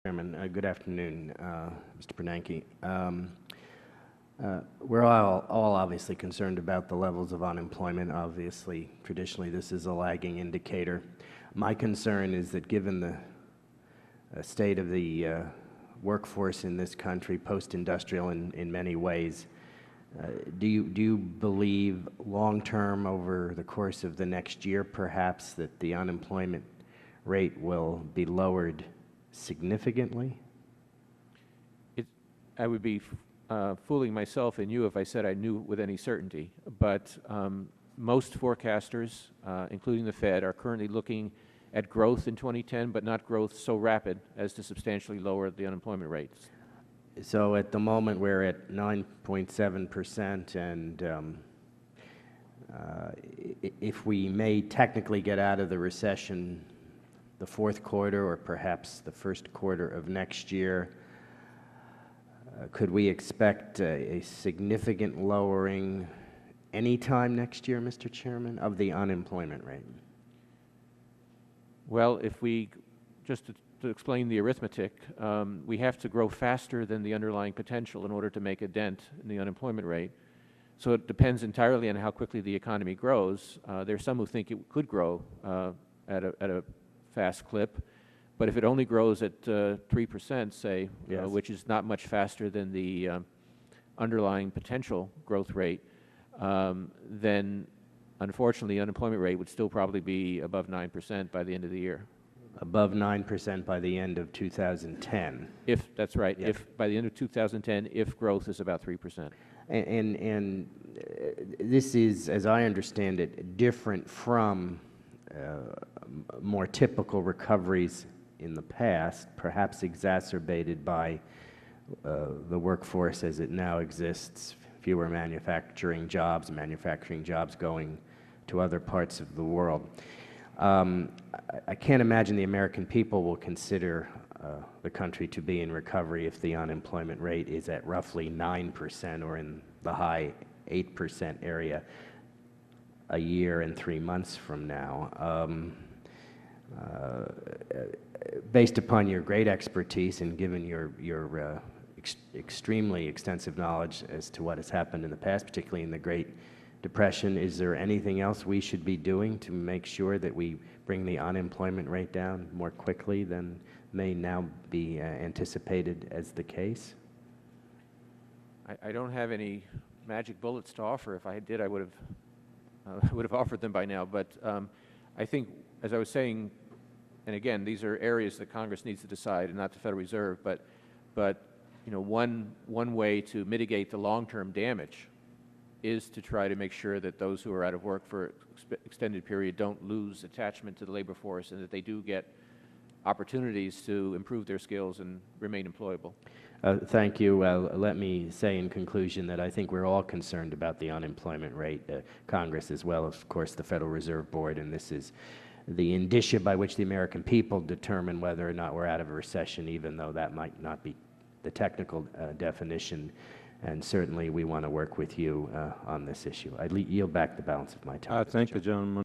Chairman. Good afternoon, Mr. Bernanke. We're all obviously concerned about the levels of unemployment. Obviously, traditionally, this is a lagging indicator. My concern is that given the state of the workforce in this country, post-industrial in many ways, do you believe long-term over the course of the next year, perhaps, that the unemployment rate will be lowered significantly? I would be fooling myself and you if I said I knew with any certainty. But most forecasters, including the Fed, are currently looking at growth in 2010, but not growth so rapid as to substantially lower the unemployment rates. So at the moment we're at 9.7%, and if we may technically get out of the recession the fourth quarter or perhaps the first quarter of next year, could we expect a significant lowering anytime next year, Mr. Chairman, of the unemployment rate? Well, if we, just to explain the arithmetic, we have to grow faster than the underlying potential in order to make a dent in the unemployment rate. So it depends entirely on how quickly the economy grows. There are some who think it could grow at a fast clip, but if it only grows at 3%, say, yes, which is not much faster than the underlying potential growth rate, then unfortunately the unemployment rate would still probably be above 9% by the end of the year. Above 9% by the end of 2010. If that's right, yes, if by the end of 2010, if growth is about 3%. And this is, as I understand it, different from more typical recoveries in the past, perhaps exacerbated by the workforce as it now exists, fewer manufacturing jobs going to other parts of the world. I can't imagine the American people will consider the country to be in recovery if the unemployment rate is at roughly 9% or in the high 8% area a year and 3 months from now. Based upon your great expertise and given your extremely extensive knowledge as to what has happened in the past, particularly in the Great Depression, is there anything else we should be doing to make sure that we bring the unemployment rate down more quickly than may now be anticipated as the case? I don't have any magic bullets to offer. If I did, I would have offered them by now. But I think, as I was saying, and again, these are areas that Congress needs to decide and not the Federal Reserve, but you know, one way to mitigate the long-term damage is to try to make sure that those who are out of work for an extended period don't lose attachment to the labor force, and that they do get opportunities to improve their skills and remain employable. Thank you. Let me say in conclusion that I think we're all concerned about the unemployment rate, Congress as well, of course, the Federal Reserve Board, and this is the indicia by which the American people determine whether or not we're out of a recession, even though that might not be the technical definition. And certainly we want to work with you on this issue. I yield back the balance of my time. I thank the gentleman.